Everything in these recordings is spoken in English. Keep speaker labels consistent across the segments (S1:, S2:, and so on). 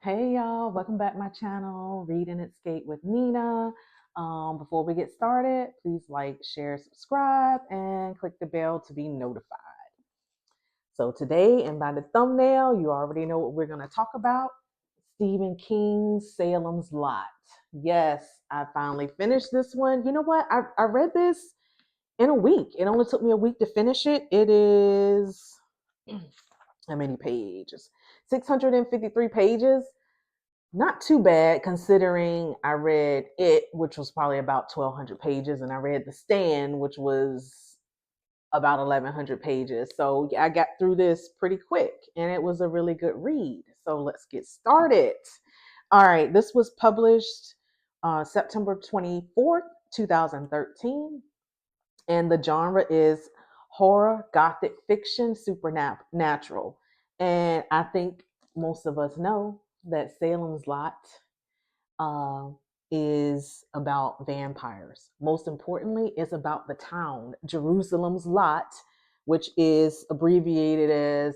S1: Hey y'all, welcome back to my channel, Read and Escape with Nina. Before we get started, please like, share, subscribe, and click the bell to be notified. So today, and by the thumbnail, you already know what we're going to talk about. Stephen King's Salem's Lot. Yes, I finally finished this one. You know what? I read this in a week. It only took me a week to finish it. It is, how many pages? 653 pages. Not too bad considering I read it, which was probably about 1,200 pages, and I read The Stand, which was about 1,100 pages. So yeah, I got through this pretty quick, and it was a really good read. So let's get started. All right, this was published September 24th, 2013, and the genre is horror, gothic fiction, supernatural. And I think most of us know that Salem's Lot uh, is about vampires. Most importantly, it's about the town, Jerusalem's Lot, which is abbreviated as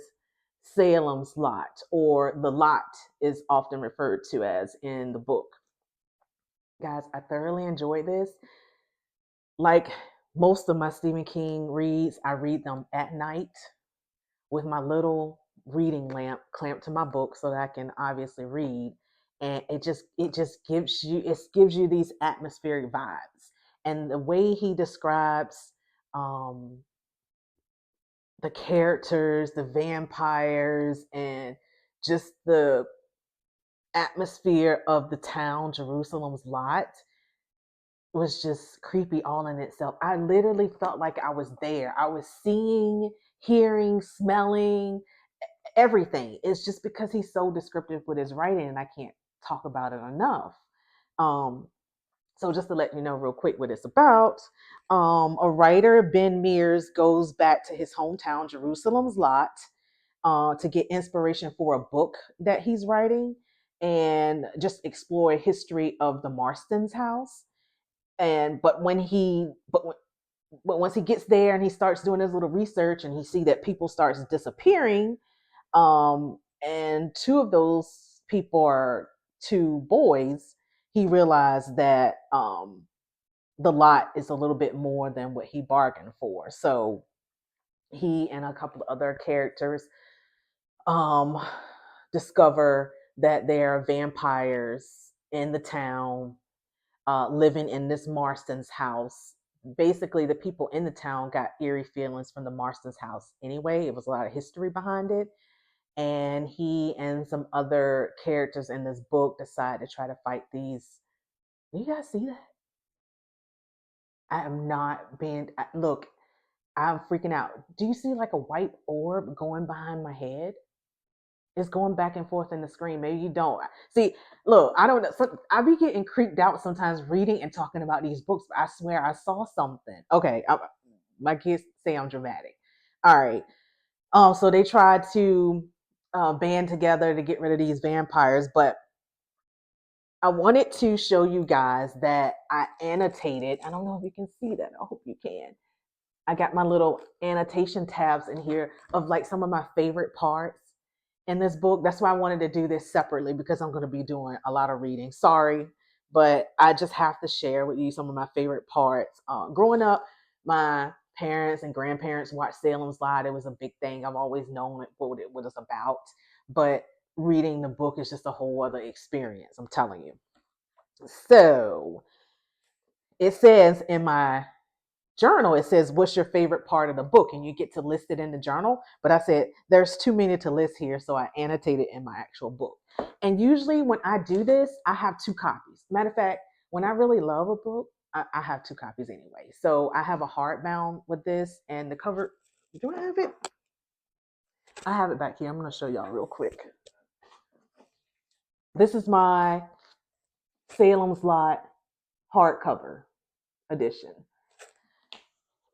S1: Salem's Lot, or the Lot is often referred to as in the book. Guys, I thoroughly enjoyed this. Like most of my Stephen King reads, I read them at night with my little reading lamp clamped to my book so that I can obviously read. And it just gives you these atmospheric vibes. And the way he describes um, the characters, the vampires, and just the atmosphere of the town, Jerusalem's Lot, was just creepy all in itself. I literally felt like I was there. I was seeing, hearing, smelling, everything. It's just because he's so descriptive with his writing, and I can't talk about it enough. Um, so just to let you know real quick what it's about, a writer, Ben Mears, goes back to his hometown, Jerusalem's Lot, to get inspiration for a book that he's writing and just explore history of the Marston's house. And but once he gets there and he starts doing his little research and he see that people starts disappearing, and two of those people are two boys, he realized that the lot is a little bit more than what he bargained for. So he and a couple of other characters um, discover that there are vampires in the town, living in this Marston's house. Basically, the people in the town got eerie feelings from the Marston's house anyway. It was a lot of history behind it. And he and some other characters in this book decide to try to fight these. Do you guys see that? I am not being. Look, I'm freaking out. Do you see like a white orb going behind my head? It's going back and forth in the screen. Maybe you don't see. Look, I don't know. I be getting creeped out sometimes reading and talking about these books. But I swear I saw something. Okay, my kids say I'm dramatic. All right. So they tried to band together to get rid of these vampires, but I wanted to show you guys that I annotated. I don't know if you can see that. I hope you can. I got my little annotation tabs in here of like some of my favorite parts in this book. That's why I wanted to do this separately because I'm going to be doing a lot of reading. Sorry, but I just have to share with you some of my favorite parts. Growing up, my parents and grandparents watched Salem's Lot. It was a big thing. I've always known what it was about, but reading the book is just a whole other experience. I'm telling you. So it says in my journal, it says, what's your favorite part of the book? And you get to list it in the journal. But I said, there's too many to list here. So I annotated in my actual book. And usually when I do this, I have two copies. Matter of fact, when I really love a book, I have two copies anyway. So I have a hardbound with this, and the cover, do I have it? I have it back here. I'm going to show y'all real quick. This is my Salem's Lot hardcover edition.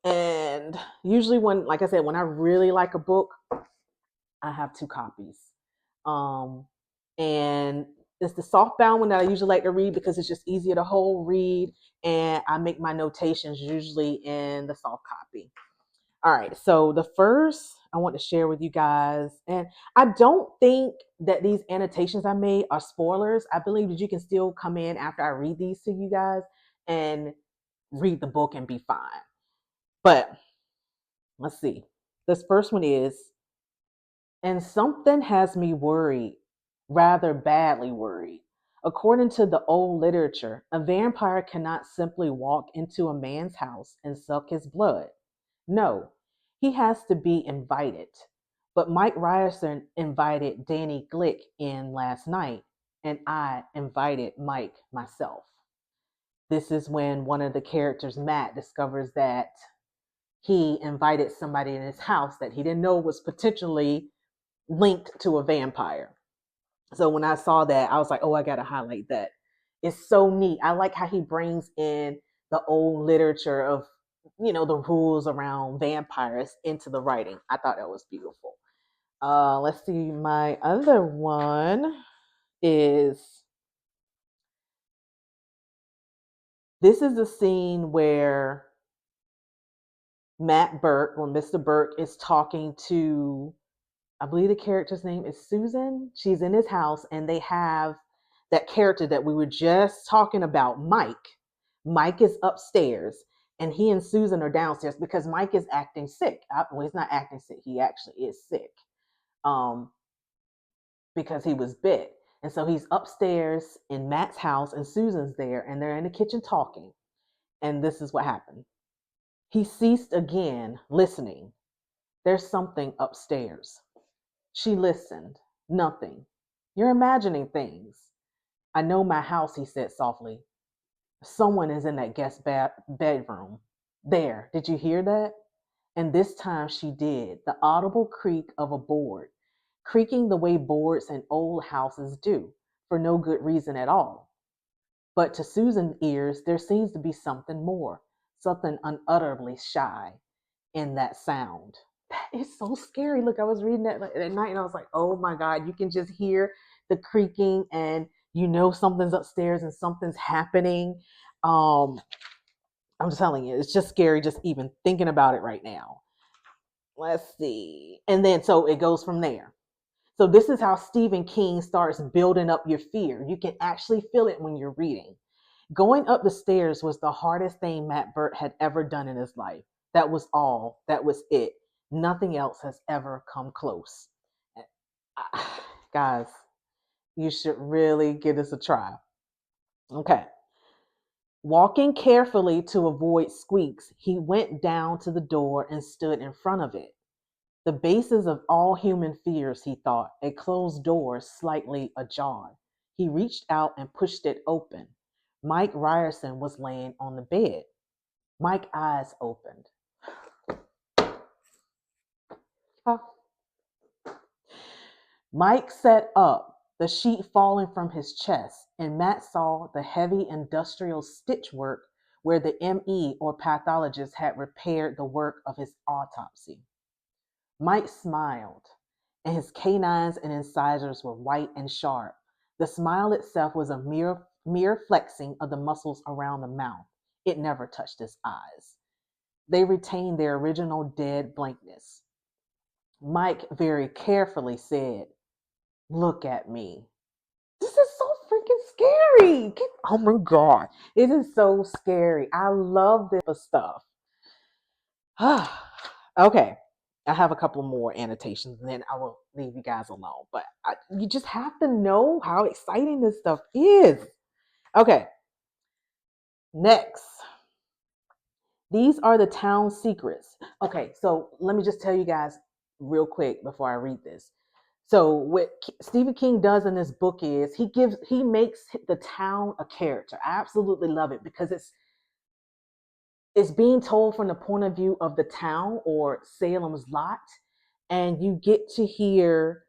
S1: And usually when, like I said, when I really like a book, I have two copies. Um, and it's the softbound one that I usually like to read because it's just easier to hold, read, and I make my notations usually in the soft copy. All right, so the first I want to share with you guys, and I don't think that these annotations I made are spoilers, I believe that you can still come in after I read these to you guys and read the book and be fine. But let's see. This first one is, and something has me worried, rather badly worried. According to the old literature, a vampire cannot simply walk into a man's house and suck his blood. No, he has to be invited. But Mike Ryerson invited Danny Glick in last night, and I invited Mike myself. This is when one of the characters, Matt, discovers that he invited somebody in his house that he didn't know was potentially linked to a vampire. So when I saw that, I was like, oh, I got to highlight that. It's so neat. I like how he brings in the old literature of, the rules around vampires into the writing. I thought that was beautiful. Let's see. My other one is, this is a scene where Matt Burke, or Mr. Burke, is talking to, I believe the character's name is Susan. She's in his house, and they have that character that we were just talking about, Mike. Mike is upstairs, and he and Susan are downstairs because Mike is acting sick. Well, he's not acting sick. He actually is sick, because he was bit. And so he's upstairs in Matt's house, and Susan's there, and they're in the kitchen talking. And this is what happened. He ceased again, listening. There's something upstairs. She listened. Nothing. You're imagining things. I know my house, he said softly. Someone is in that guest bedroom. There, did you hear that? And this time she did, the audible creak of a board, creaking the way boards in old houses do, for no good reason at all. But to Susan's ears, there seems to be something more, something unutterably shy in that sound. That is so scary. Look, I was reading that at night and I was like, oh my God, you can just hear the creaking and something's upstairs and something's happening. I'm telling you, it's just scary just even thinking about it right now. Let's see. And then so it goes from there. So this is how Stephen King starts building up your fear. You can actually feel it when you're reading. Going up the stairs was the hardest thing Matt Burt had ever done in his life. That was all. That was it. Nothing else has ever come close. Guys, you should really give this a try. Okay. Walking carefully to avoid squeaks, he went down to the door and stood in front of it. The basis of all human fears, he thought, a closed door slightly ajar. He reached out and pushed it open. Mike Ryerson was laying on the bed. Mike's eyes opened. Huh. Mike sat up, the sheet falling from his chest, and Matt saw the heavy industrial stitch work where the ME or pathologist had repaired the work of his autopsy. Mike smiled, and his canines and incisors were white and sharp. The smile itself was a mere flexing of the muscles around the mouth. It never touched his eyes. They retained their original dead blankness. Mike very carefully said, look at me. This is so freaking scary. Oh my God. It is so scary. I love this stuff. Okay. I have a couple more annotations and then I will leave you guys alone. But you just have to know how exciting this stuff is. Okay. Next. These are the town secrets. Okay. So let me just tell you guys real quick before I read this. So what Stephen King does in this book is he makes the town a character. I absolutely love it because it's being told from the point of view of the town or Salem's Lot, and you get to hear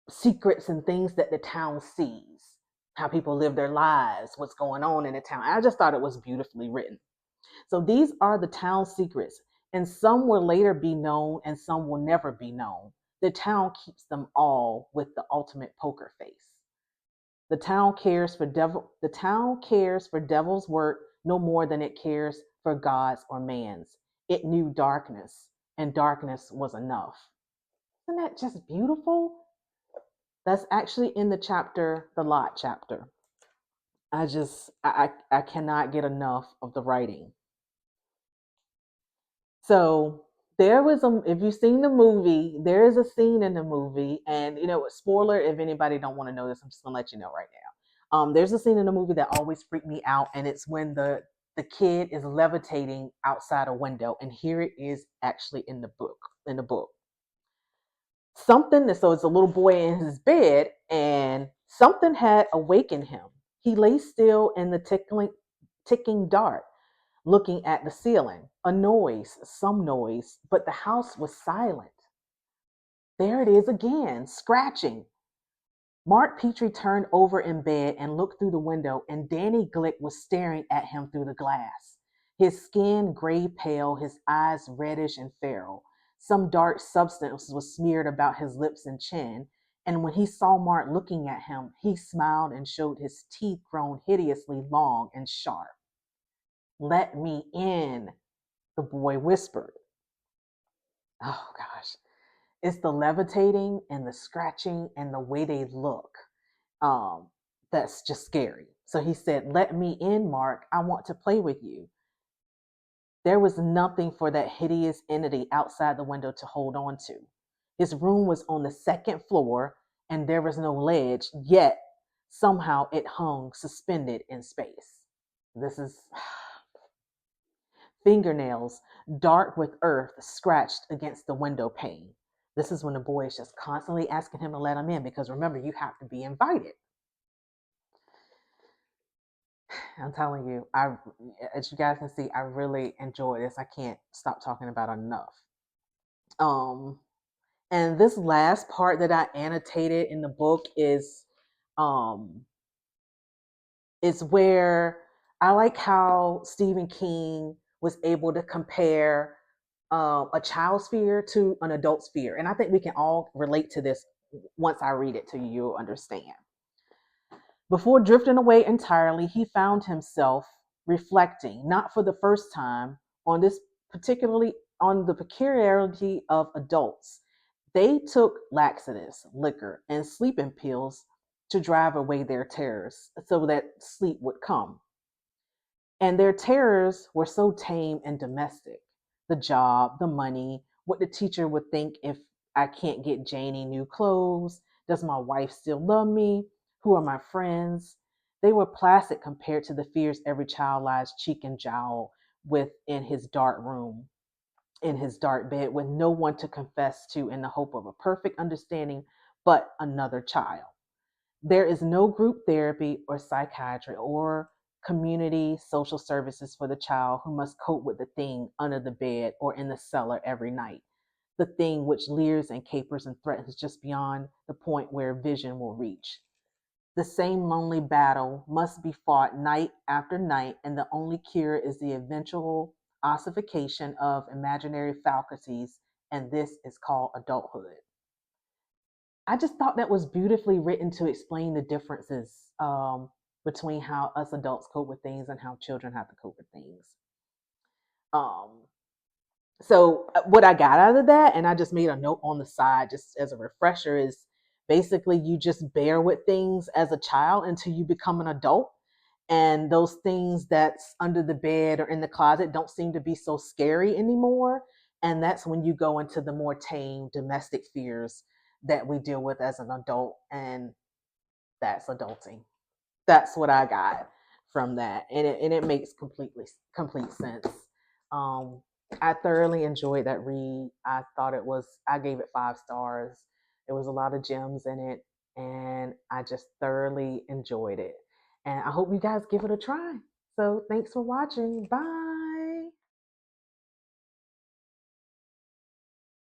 S1: secrets and things that the town sees, how people live their lives, what's going on in the town. I just thought it was beautifully written. So these are the town secrets, and some will later be known and some will never be known. The town keeps them all with the ultimate poker face. The town cares for devil's work no more than it cares for God's or man's. It knew darkness, and darkness was enough. Isn't that just beautiful? That's actually in the chapter, the Lot chapter. I cannot get enough of the writing. So there was a, if you've seen the movie, there is a scene in the movie, and spoiler if anybody don't want to know this, I'm just gonna let you know right now. There's a scene in the movie that always freaked me out, and it's when the kid is levitating outside a window, and here it is actually in the book. In the book, something. So it's a little boy in his bed, and something had awakened him. He lay still in the ticking dark, looking at the ceiling. A noise, some noise, but the house was silent. There it is again, scratching. Mark Petrie turned over in bed and looked through the window, and Danny Glick was staring at him through the glass. His skin gray pale, his eyes reddish and feral. Some dark substance was smeared about his lips and chin, and when he saw Mark looking at him, he smiled and showed his teeth grown hideously long and sharp. "Let me in," the boy whispered. Oh gosh. It's the levitating and the scratching and the way they look. Um, that's just scary. So he said, "Let me in, Mark. I want to play with you." There was nothing for that hideous entity outside the window to hold on to. His room was on the second floor, and there was no ledge, yet somehow it hung suspended in space. This is fingernails, dark with earth, scratched against the window pane. This is when the boy is just constantly asking him to let him in, because remember, you have to be invited. I'm telling you, as you guys can see, I really enjoy this. I can't stop talking about it enough. Um, and this last part that I annotated in the book um, is where I like how Stephen King was able to compare a child's fear to an adult's fear. And I think we can all relate to this. Once I read it to you, you'll understand. Before drifting away entirely, he found himself reflecting, not for the first time, on this particularly on the peculiarity of adults. They took laxatives, liquor, and sleeping pills to drive away their terrors so that sleep would come. And their terrors were so tame and domestic. The job, the money, what the teacher would think if I can't get Janie new clothes. Does my wife still love me? Who are my friends? They were placid compared to the fears every child lies cheek and jowl with in his dark room, in his dark bed, with no one to confess to in the hope of a perfect understanding but another child. There is no group therapy or psychiatry or community social services for the child who must cope with the thing under the bed or in the cellar every night, the thing which leers and capers and threatens just beyond the point where vision will reach. The same lonely battle must be fought night after night, and the only cure is the eventual ossification of imaginary faculties, and this is called adulthood. I just thought that was beautifully written to explain the differences between how us adults cope with things and how children have to cope with things. Um, so, what I got out of that, and I just made a note on the side just as a refresher, is basically you just bear with things as a child until you become an adult. And those things that's under the bed or in the closet don't seem to be so scary anymore. And that's when you go into the more tame domestic fears that we deal with as an adult. And that's adulting. That's what I got from that, and it makes complete sense. Um, I thoroughly enjoyed that read. I gave it 5 stars. There was a lot of gems in it, and I just thoroughly enjoyed it. And I hope you guys give it a try. So thanks for watching. Bye.